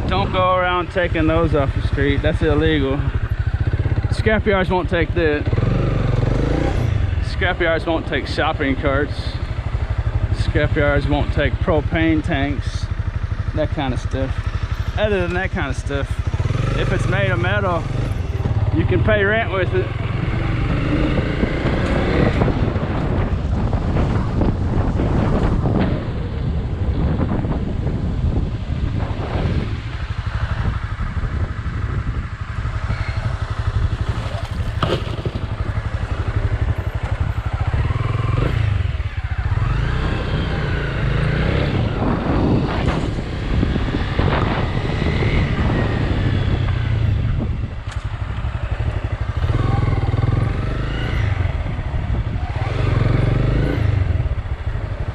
Don't go around taking those off the street. That's illegal. Scrap yards won't take that. Scrap yards won't take shopping carts. Scrap yards won't take propane tanks. That kind of stuff. Other than that kind of stuff, if it's made of metal, you can pay rent with it.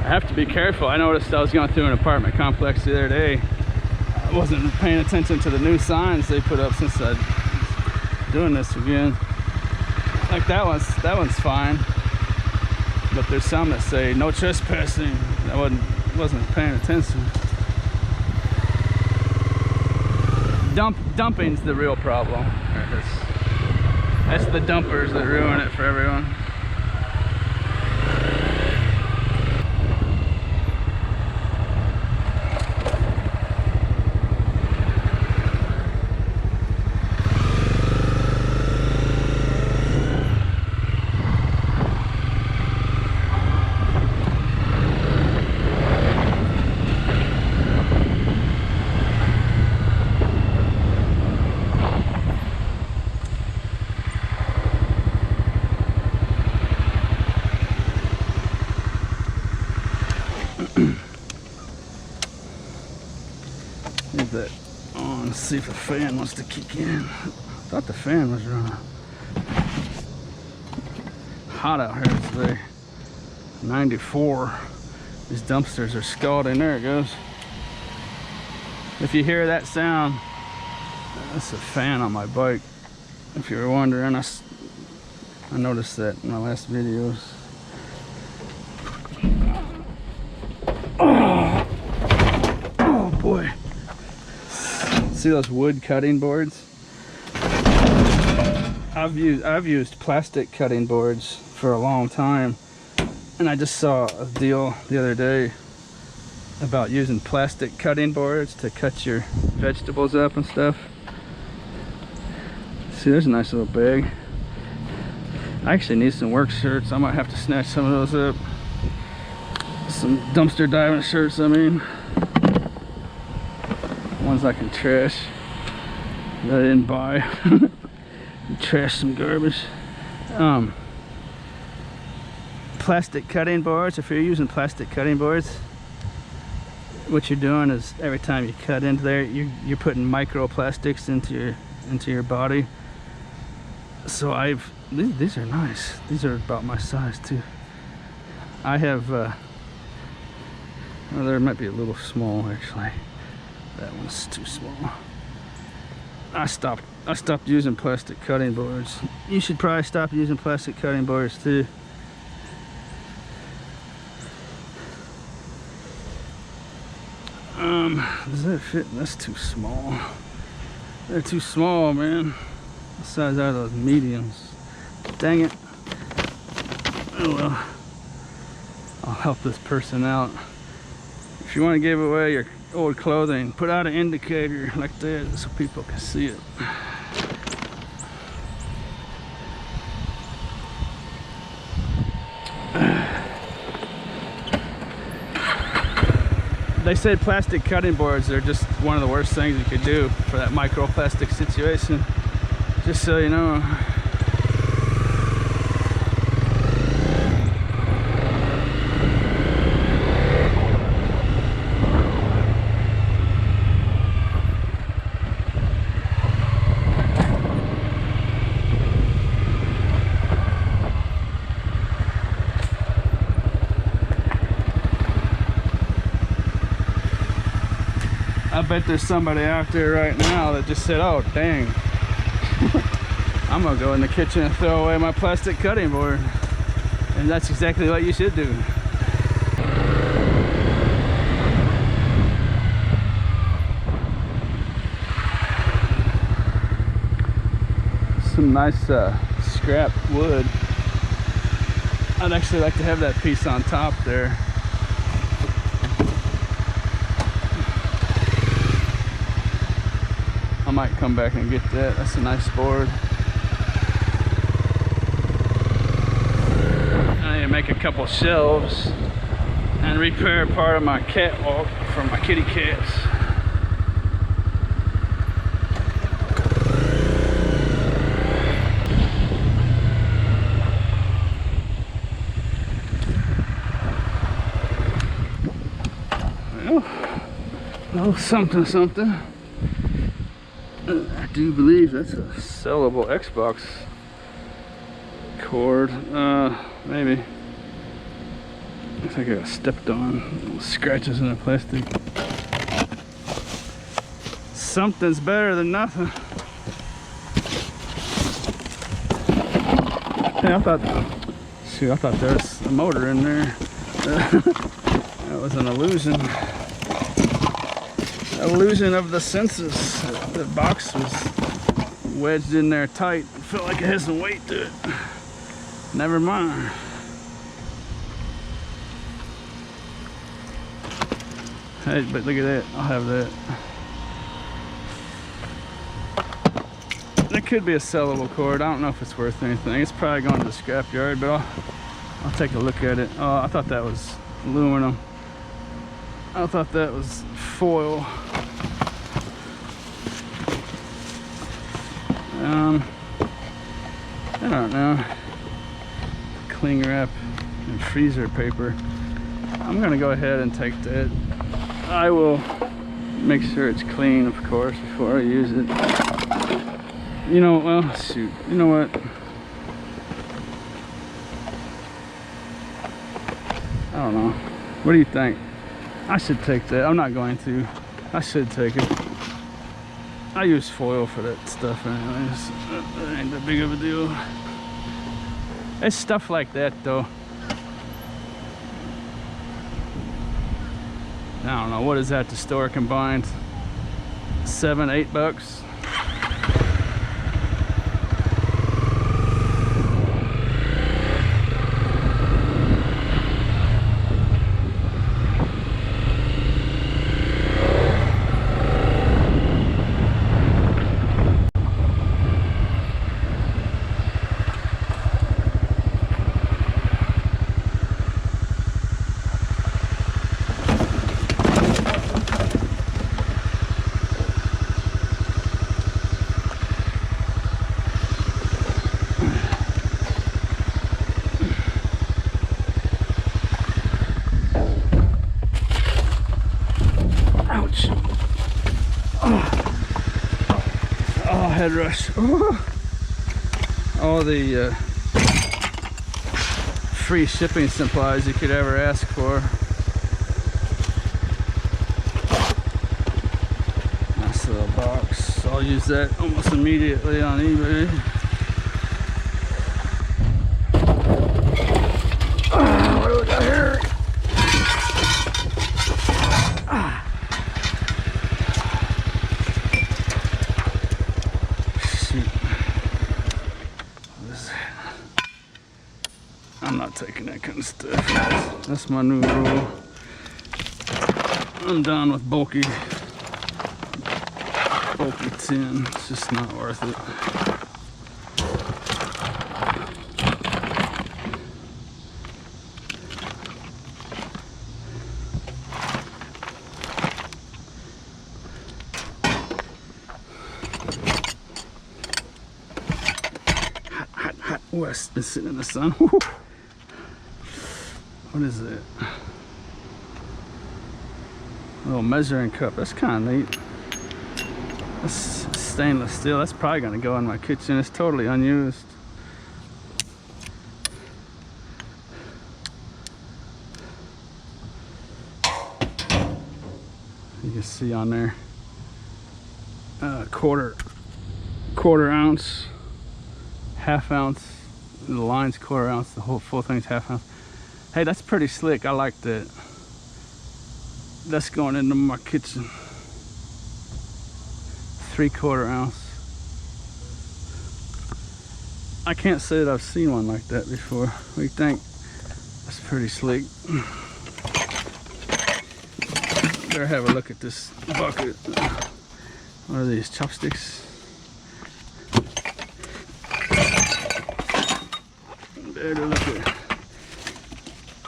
I have to be careful. I noticed I was going through an apartment complex the other day. I wasn't paying attention to the new signs they put up since I'm doing this again. Like that one's fine, but there's some that say no trespassing. I wasn't paying attention. Dumping's the real problem. That's the dumpers that ruin it for everyone. Leave that on, let's see if the fan wants to kick in. I thought the fan was running. Hot out here today. 94. These dumpsters are scalding. There it goes. If you hear that sound, that's a fan on my bike. If you were wondering, I noticed that in my last videos. Oh boy. See those wood cutting boards? I've used plastic cutting boards for a long time, and I just saw a deal the other day about using plastic cutting boards to cut your vegetables up and stuff. See, there's a nice little bag. I actually need some work shirts. I might have to snatch some of those up. Some dumpster diving shirts, I mean. Ones I can trash that I didn't buy. Trash some garbage. Plastic cutting boards. If you're using plastic cutting boards, what you're doing is every time you cut into there, you're putting microplastics into your body. So these are nice. These are about my size too. I have well, there might be a little small actually. That one's too small. I stopped using plastic cutting boards. You should probably stop using plastic cutting boards too. Does that fit? That's too small. They're too small, man. What size are those? Mediums. Dang it. Oh well. I'll help this person out. If you want to give away your old clothing, put out an indicator like that so people can see it. They said plastic cutting boards are just one of the worst things you could do for that microplastic situation. Just so you know. I bet there's somebody out there right now that just said, oh dang, I'm gonna go in the kitchen and throw away my plastic cutting board. And that's exactly what you should do. some nice scrap wood. I'd actually like to have that piece on top there. I might come back and get that. That's a nice board. I need to make a couple shelves and repair part of my catwalk for my kitty cats. Oh, something. I do believe that's a sellable Xbox cord. Maybe. I think I got stepped on. Little scratches in the plastic. Something's better than nothing. Hey, I thought there was a motor in there. That was an illusion. Illusion of the senses. The box was wedged in there tight. It felt like it had some weight to it. Never mind. Hey, but look at that. I'll have that. That could be a sellable cord. I don't know if it's worth anything. It's probably going to the scrapyard, but I'll take a look at it. Oh, I thought that was aluminum. I thought that was foil. I don't know. Cling wrap and freezer paper. I'm gonna go ahead and take that. I will make sure it's clean, of course, before I use it. You know, well, shoot. You know what? I don't know. What do you think? I should take that. I'm not going to. I should take it. I use foil for that stuff anyways. That ain't that big of a deal. It's stuff like that though. I don't know, what is that to store combined? $7, $8? Head rush. All the free shipping supplies you could ever ask for. Nice little box. I'll use that almost immediately on eBay. What do we got here? I'm not taking that kind of stuff. That's my new rule. I'm done with bulky tin. It's just not worth it. Hot west. Been sitting in the sun. Woo. What is it? A little measuring cup. That's kind of neat. That's stainless steel. That's probably going to go in my kitchen. It's totally unused. You can see on there quarter ounce, half ounce. The line's quarter ounce. The whole full thing's half ounce. Hey, that's pretty slick. I like that. That's going into my kitchen. 3/4 ounce. I can't say that I've seen one like that before. What do you think? That's pretty sleek. Better have a look at this bucket. What are these, chopsticks? Better look at.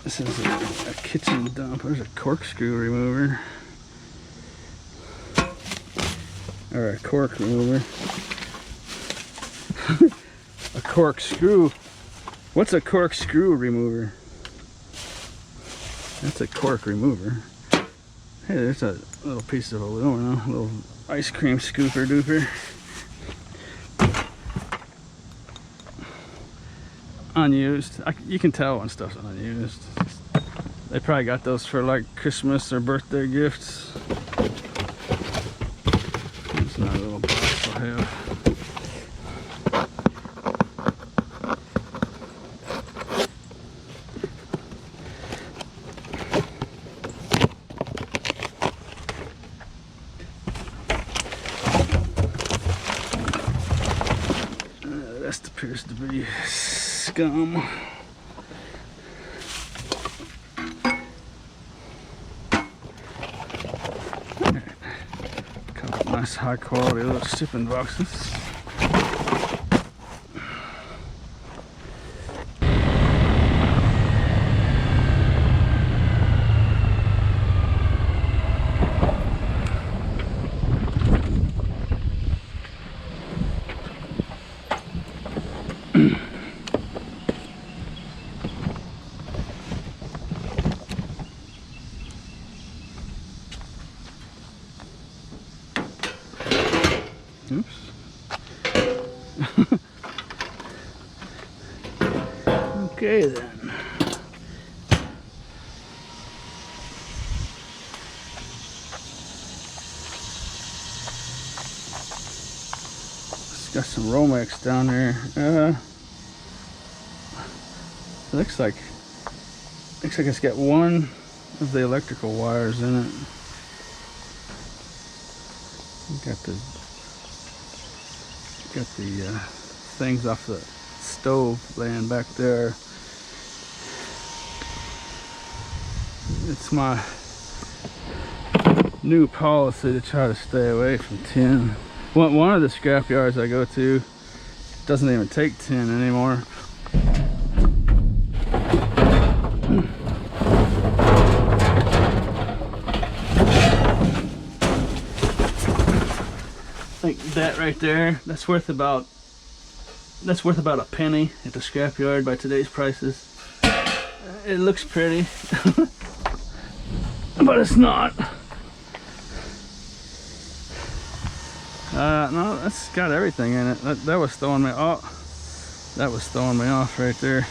This is a kitchen dump. There's a corkscrew remover. Or a cork remover. A corkscrew. What's a corkscrew remover? That's a cork remover. Hey, there's a little piece of aluminum, a little ice cream scooper duper. Unused. You can tell when stuff's unused. They probably got those for like Christmas or birthday gifts. It's not a little box I'll have. That appears to be scum. Couple nice high quality little shipping boxes. Oops. Okay then. It's got some Romex down there. Looks like it's got one of the electrical wires in it. Got the things off the stove laying back there. It's my new policy to try to stay away from tin. One of the scrap yards I go to doesn't even take tin anymore. Like that right there, that's worth about a penny at the scrapyard by today's prices. It looks pretty, but it's not. No, that's got everything in it. That was throwing me off. That was throwing me off right there.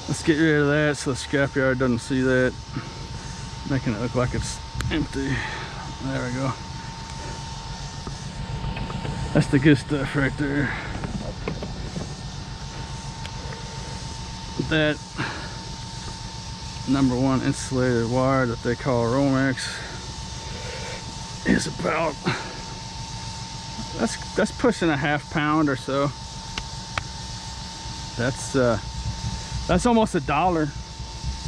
Let's get rid of that so the scrapyard doesn't see that, making it look like it's empty. There we go. That's the good stuff right there. That #1 insulated wire that they call Romex is about, that's pushing a ½ pound or so. That's almost $1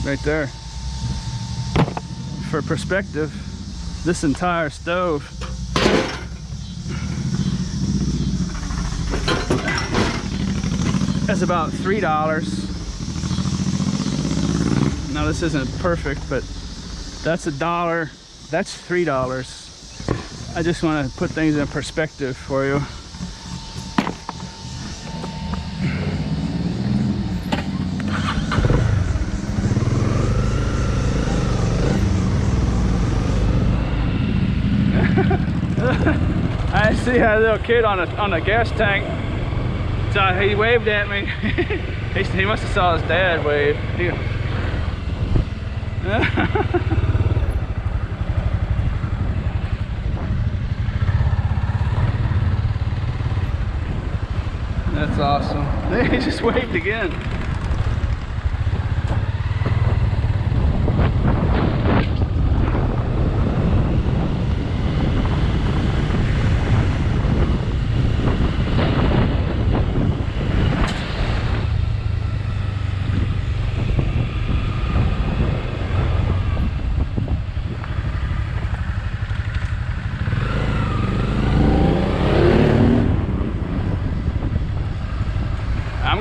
right there. For perspective, this entire stove is about $3. Now this isn't perfect, but that's $1. That's $3. I just want to put things in perspective for you. I see a little kid on a gas tank. So he waved at me. He must have saw his dad wave. That's awesome. He just waved again.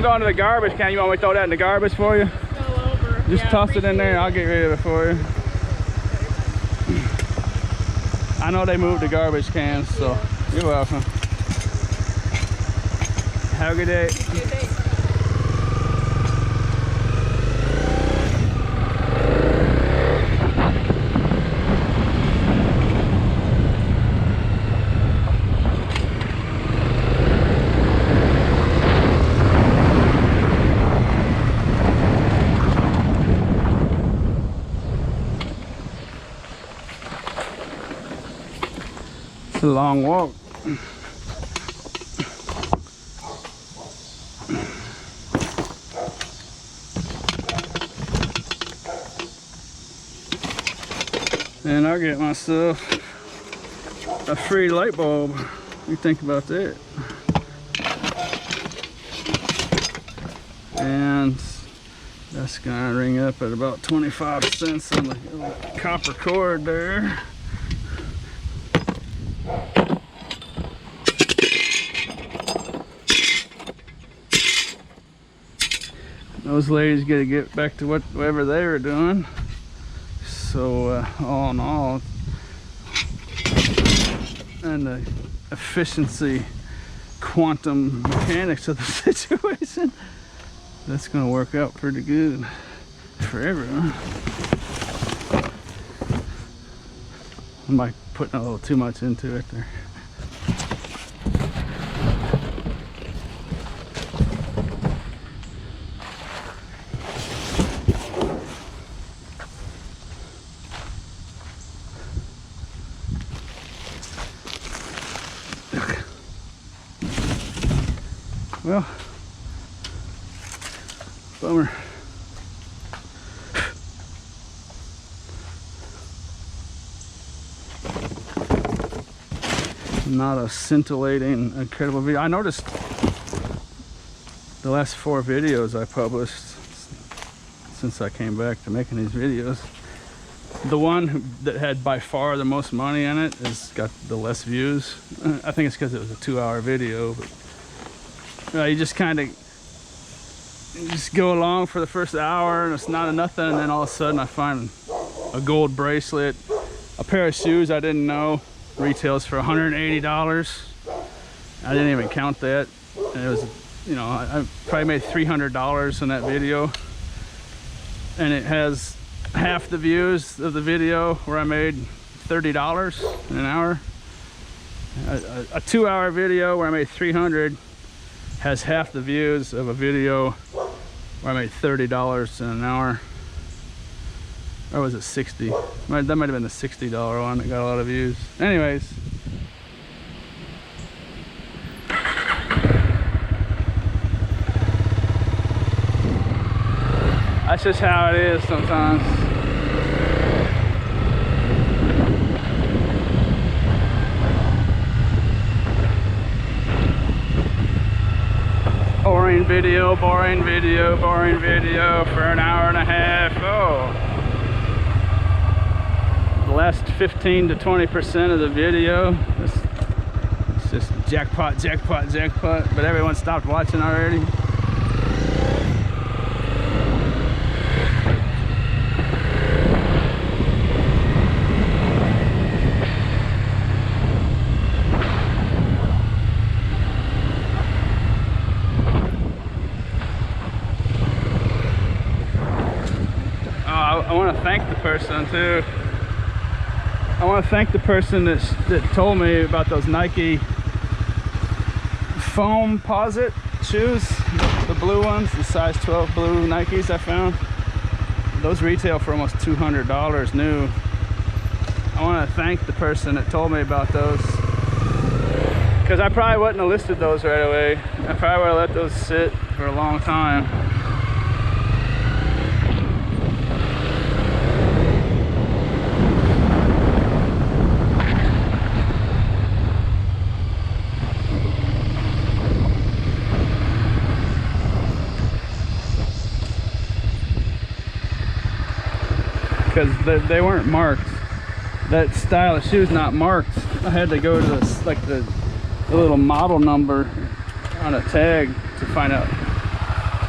I'm going to the garbage can. You want me to throw that in the garbage for you? Go over. Just toss it in there. I'll get rid of it for you. I know they moved the garbage cans, so you're welcome. Have a good day. It's a long walk. And I'll get myself a free light bulb. What do you think about that? And that's gonna ring up at about 25 cents on the little copper cord there. Those ladies gotta get back to whatever they were doing. So all in all, and the efficiency, quantum mechanics of the situation, that's gonna work out pretty good for everyone. I might put a little too much into it there. Well, bummer. Not a scintillating, incredible video. I noticed the last 4 videos I published since I came back to making these videos, the one that had by far the most money in it has got the less views. I think it's because it was a 2-hour video, but you just kind of just go along for the first hour and it's not nothing, and then all of a sudden I find a gold bracelet, a pair of shoes I didn't know retails for $180. I didn't even count that, and it was, you know, I probably made $300 in that video, and it has half the views of the video where I made $30 in an hour. A 2-hour video where I made $300 has half the views of a video where I made $30 in an hour. Or was it 60? That might have been the $60 one that got a lot of views. Anyways. That's just how it is sometimes. Boring video, boring video, boring video for an hour and a half. Oh. The last 15 to 20% of the video, it's just jackpot, jackpot, jackpot, but everyone stopped watching already. I want to thank the person too. I want to thank the person that told me about those Nike foam posit shoes, the blue ones, the size 12 blue Nikes I found. Those retail for almost $200 new. I want to thank the person that told me about those, because I probably wouldn't have listed those right away. I probably would have let those sit for a long time. Because they weren't marked. That style of shoe is not marked. I had to go to the little model number on a tag to find out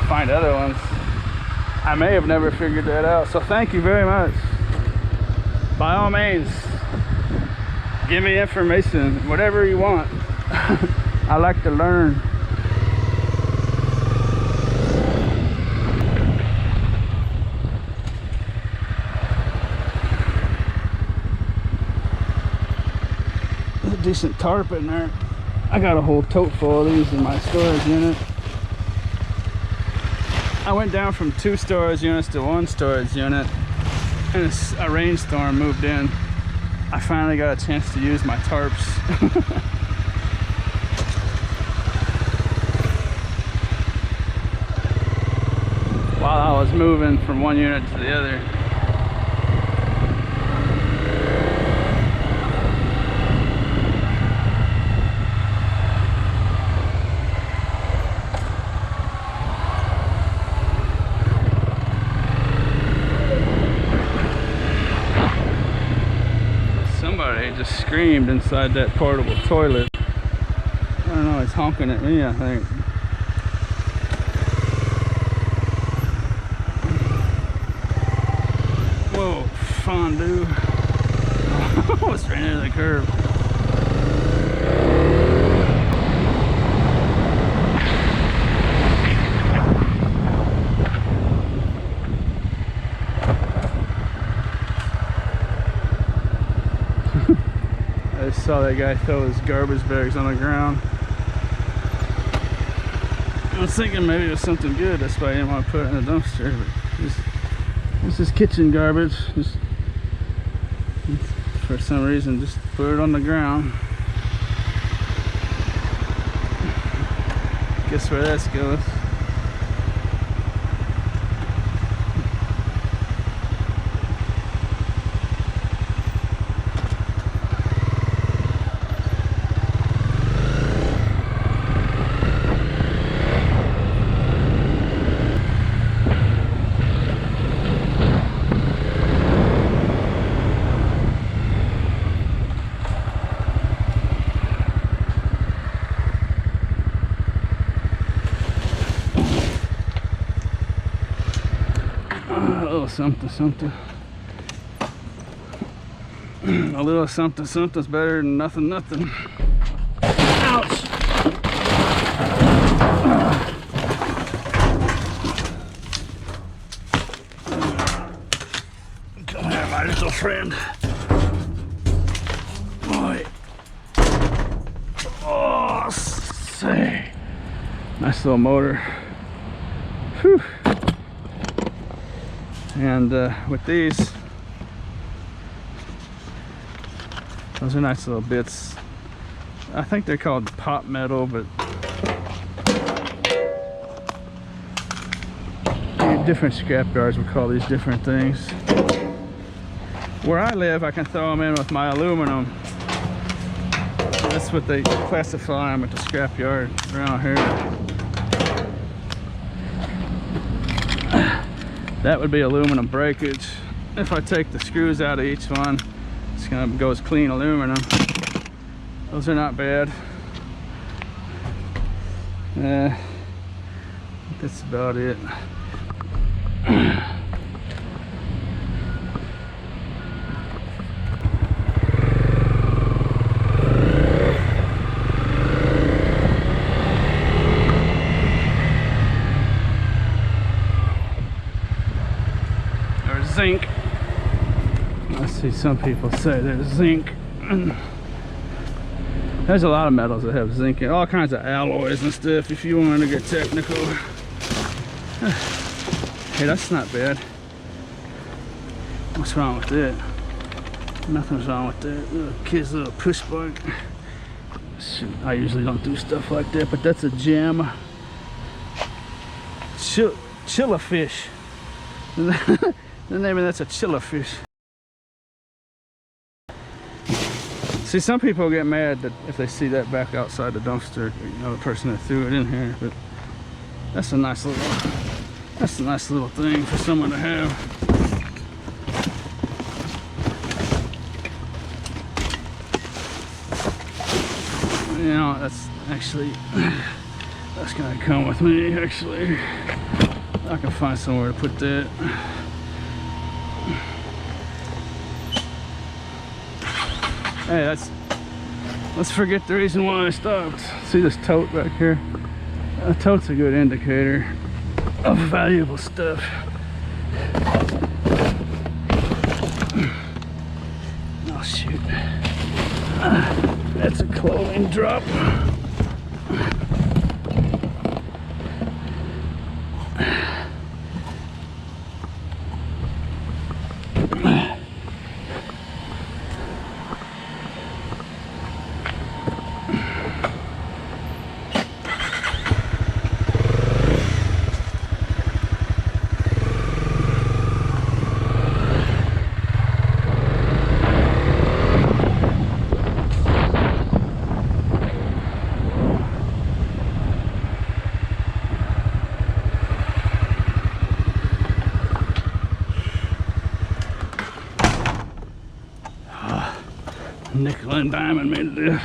find other ones. I may have never figured that out. So thank you very much. By all means, give me information, whatever you want. I like to learn. There's a decent tarp in there. I got a whole tote full of these in my storage unit. I went down from 2 storage units to 1 storage unit, and a rainstorm moved in. I finally got a chance to use my tarps. While I was moving from one unit to the other. Somebody just screamed inside that portable toilet. I don't know, he's honking at me, I think. Whoa, fondue. Almost ran into the curb. I just saw that guy throw his garbage bags on the ground. I was thinking maybe it was something good, that's why I didn't want to put it in the dumpster. But this is kitchen garbage. Just for some reason, just put it on the ground. Guess where this goes. A little something, something. A little something, something's better than nothing, nothing. Ouch! Come here, my little friend. Boy. Oh, say. Nice little motor. Whew. And with these, those are nice little bits. I think they're called pop metal, but different scrap yards will call these different things. Where I live, I can throw them in with my aluminum. That's what they classify them at the scrap yard around here. That would be aluminum breakage. If I take the screws out of each one, it's gonna go as clean aluminum. Those are not bad. That's about it. Zinc. I see some people say there's zinc. There's a lot of metals that have zinc in all kinds of alloys and stuff if you want to get technical. Hey, that's not bad. What's wrong with that? Nothing's wrong with that. Little kid's little push bike. Shoot, I usually don't do stuff like that, but that's a gem. Chilla fish. The name of that's a chilla fish. See, some people get mad that if they see that back outside the dumpster, you know, the person that threw it in here. But that's a nice little thing for someone to have. You know, that's gonna come with me actually. I can find somewhere to put that. Hey, let's forget the reason why I stopped. See this tote back here? A tote's a good indicator of valuable stuff. Oh shoot. That's a clothing drop. Nickel and diamond made this.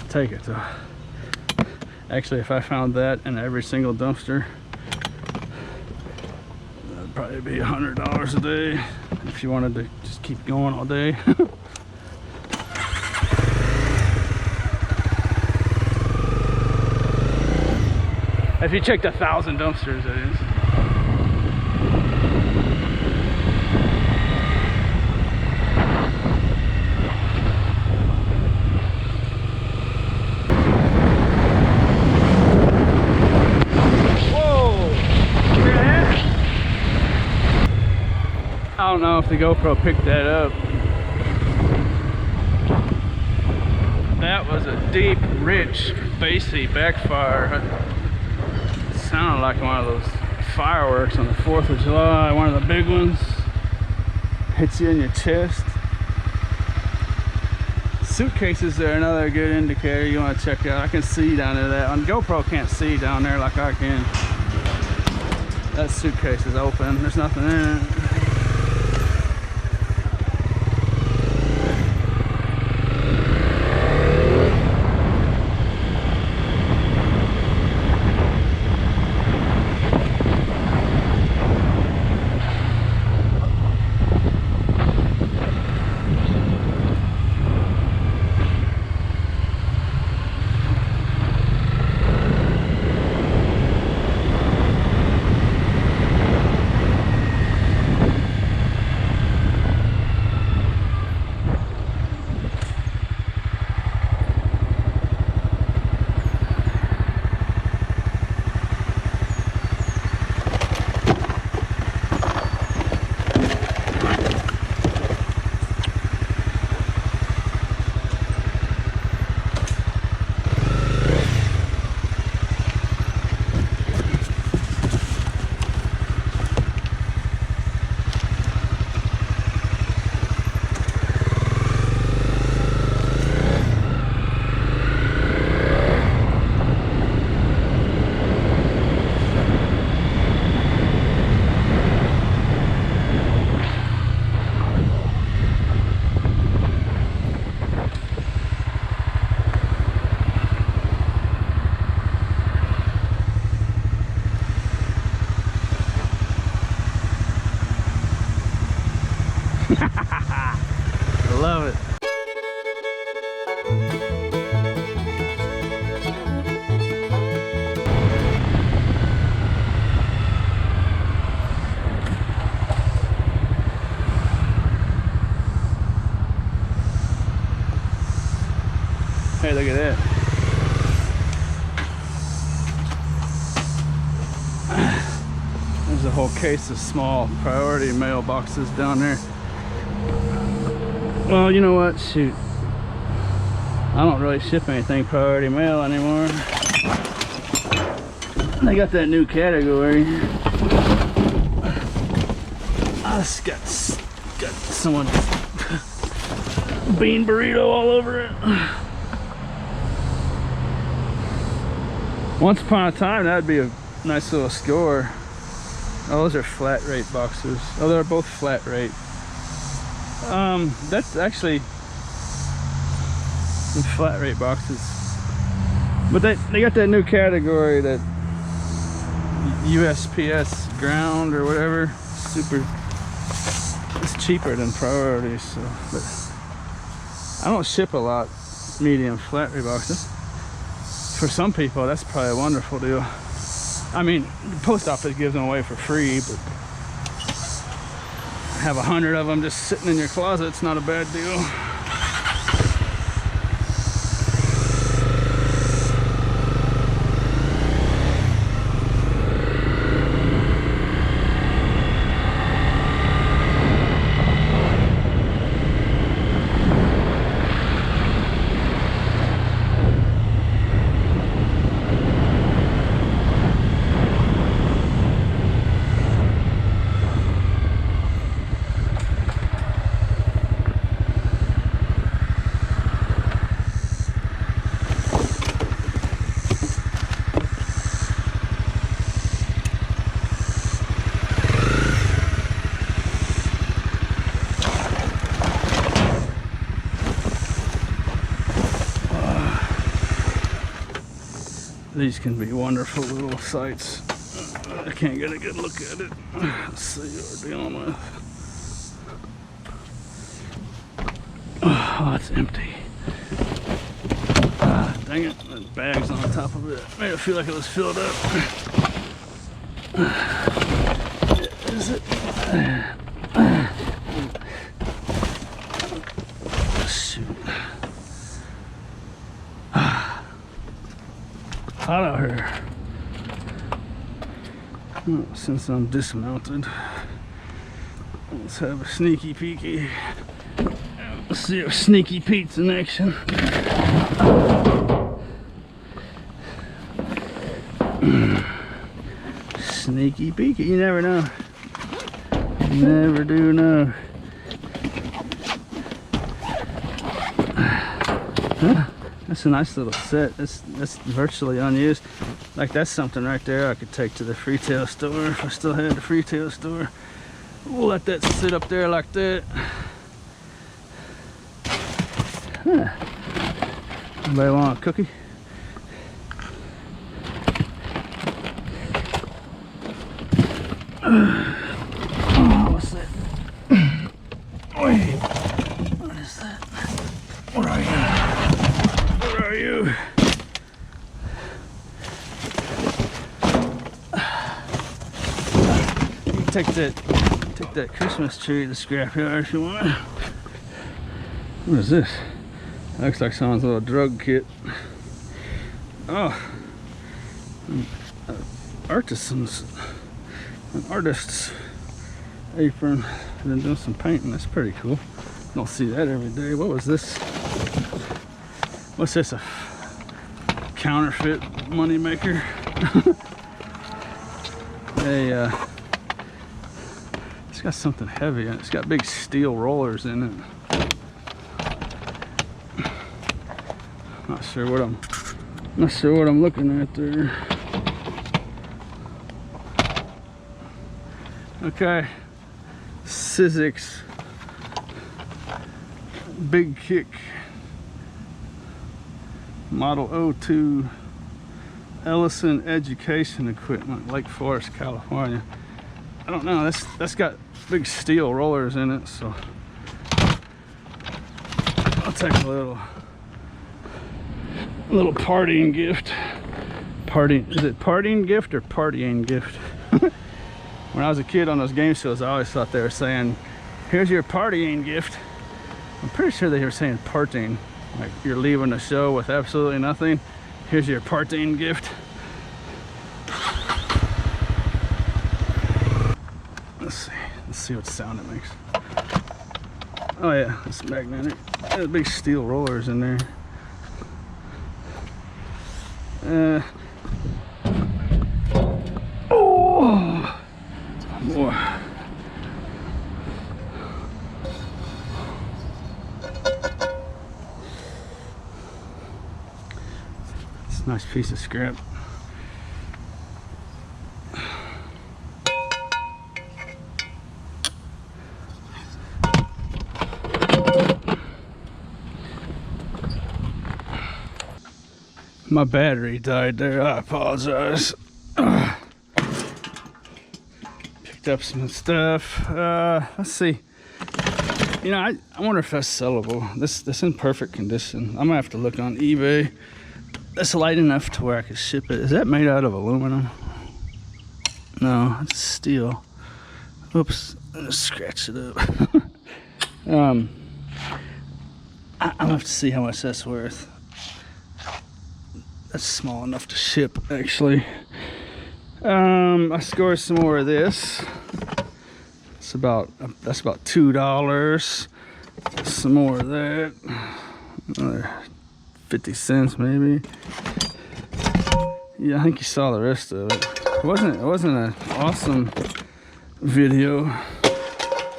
Take it though. Actually, if I found that in every single dumpster, that'd probably be $100 a day if you wanted to just keep going all day. If you checked 1,000 dumpsters, that is. I don't know if the GoPro picked that up. That was a deep, rich, bassy backfire. It sounded like one of those fireworks on the 4th of July, one of the big ones. Hits you in your chest. Suitcases are another good indicator you want to check out. I can see down there. That on GoPro can't see down there like I can. That suitcase is open. There's nothing in it. I love it. Hey, look at that. There's a whole case of small priority mailboxes down there. Well, you know what? Shoot. I don't really ship anything priority mail anymore. They got that new category. I just got someone bean burrito all over it. Once upon a time, that'd be a nice little score. Oh, those are flat rate boxes. Oh, they're both flat rate. That's actually some flat rate boxes. But they got that new category, that USPS ground or whatever. Super. It's cheaper than priority, so. But I don't ship a lot medium flat rate boxes. For some people, that's probably a wonderful deal. I mean, the post office gives them away for free, but have 100 of them just sitting in your closet, it's not a bad deal. These can be wonderful little sites. I can't get a good look at it. Let's see what we're dealing with. Oh, it's empty. Ah, dang it, the bag's on top of it. Made it feel like it was filled up. Is it? Shoot. Hot out here. Well, since I'm dismounted, let's have a sneaky peeky. Let's see if Sneaky Pete's in action. Sneaky peeky, you never know. You never do know. Huh? That's a nice little set. That's virtually unused. Like, that's something right there I could take to the retail store if I still had the retail store. We'll let that sit up there like that. Huh. Anybody want a cookie? Oh, what's that? Wait. What is that? What are you? Where are you? You can take that Christmas tree to the scrapyard if you want. What is this? That looks like someone's little drug kit. Oh, an artisan's, an artist's apron. I've been doing some painting. That's pretty cool. Don't see that every day. What was this? What's this? A counterfeit money maker? It's got something heavy in it. It's got big steel rollers in it. Not sure what I'm looking at there. Okay, Sizzix Big Kick Model 02 Ellison Education Equipment, Lake Forest, California. I don't know, that's got big steel rollers in it, so I'll take a little partying gift. Is it partying gift or partying gift? When I was a kid on those game shows, I always thought they were saying, here's your partying gift. I'm pretty sure they were saying partying. Like, you're leaving the show with absolutely nothing. Here's your partying gift. Let's see what sound it makes. Oh yeah, it's magnetic. There's big steel rollers in there. Oh, more. a nice piece of scrap. My battery died there, I apologize. Picked up some stuff. Let's see. You know, I wonder if that's sellable. This in perfect condition. I'm gonna have to look on eBay. That's light enough to where I could ship it. Is that made out of aluminum? No, it's steel. Oops, let's scratch it up. I'll have to see how much that's worth. That's small enough to ship, actually. I scored some more of this. That's about $2. Some more of that. Another 50 cents maybe. Yeah, I think you saw the rest of it. It wasn't an awesome video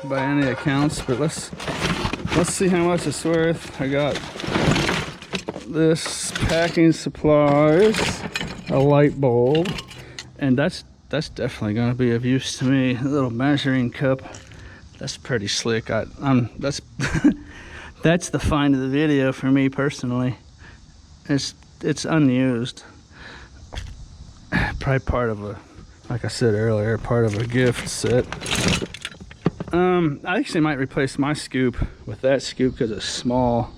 by any accounts, but let's see how much it's worth. I got this packing supplies, a light bulb, and that's definitely going to be of use to me. A little measuring cup. That's pretty slick. That's that's the find of the video for me personally. It's unused. Probably part of a, like I said earlier, part of a gift set. I actually might replace my scoop with that scoop because it's small.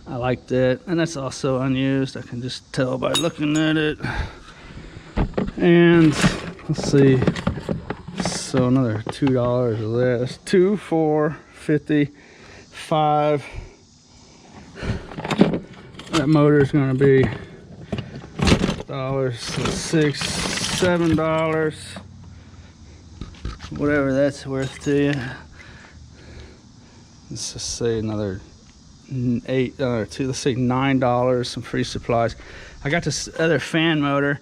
I like that, and that's also unused. I can just tell by looking at it. And let's see, so another $2 of this. 2, 4, 50, 5. That motor is going to be $6, $7, whatever that's worth to you. Let's just say another 8, 2, let's say $9, some free supplies. I got this other fan motor.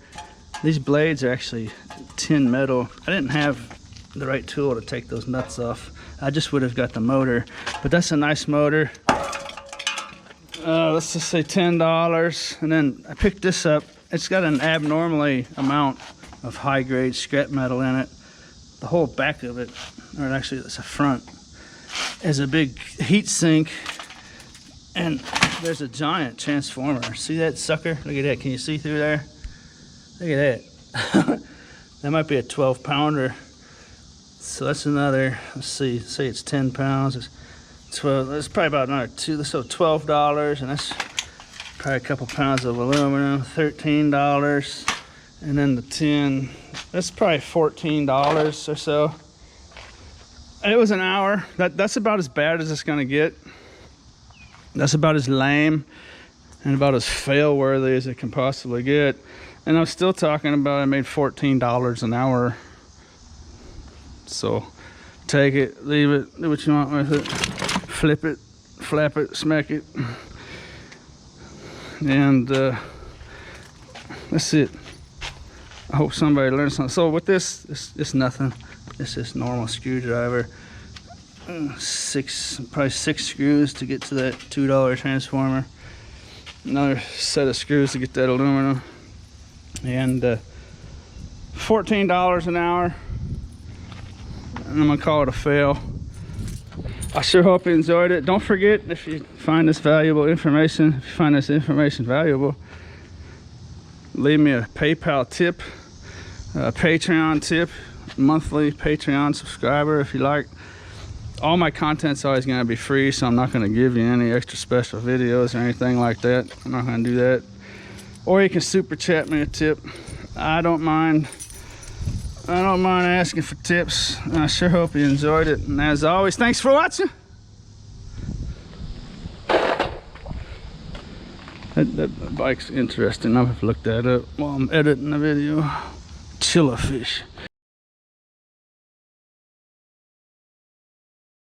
These blades are actually tin metal. I didn't have the right tool to take those nuts off. I just would have got the motor, but that's a nice motor. Let's just say $10. And then I picked this up. It's got an abnormally amount of high grade scrap metal in it. The whole back of it, or actually it's a front, is a big heat sink. And there's a giant transformer. See that sucker? Look at that. Can you see through there? Look at that. That might be a 12-pounder. So that's another, let's see, say it's 10 pounds. It's 12, that's probably about another so $12, and that's probably a couple pounds of aluminum, $13. And then the tin, that's probably $14 or so. And it was an hour. That's about as bad as it's gonna get. That's about as lame and about as fail-worthy as it can possibly get. And I'm still talking about I made $14 an hour. So take it, leave it, do what you want with it. Flip it, flap it, smack it. And that's it. I hope somebody learns something. So with this, it's nothing. It's just normal screwdriver. Probably 6 screws to get to that $2 transformer. Another set of screws to get that aluminum. And $14 an hour. And I'm gonna call it a fail. I sure hope you enjoyed it. Don't forget, if you find this valuable information, valuable, leave me a PayPal tip, a Patreon tip, monthly Patreon subscriber if you like. All my content's always going to be free, so I'm not going to give you any extra special videos or anything like that. I'm not going to do that. Or you can super chat me a tip. I don't mind asking for tips. I sure hope you enjoyed it. And as always, thanks for watching. That bike's interesting. I've looked that up while I'm editing the video. Chilla fish.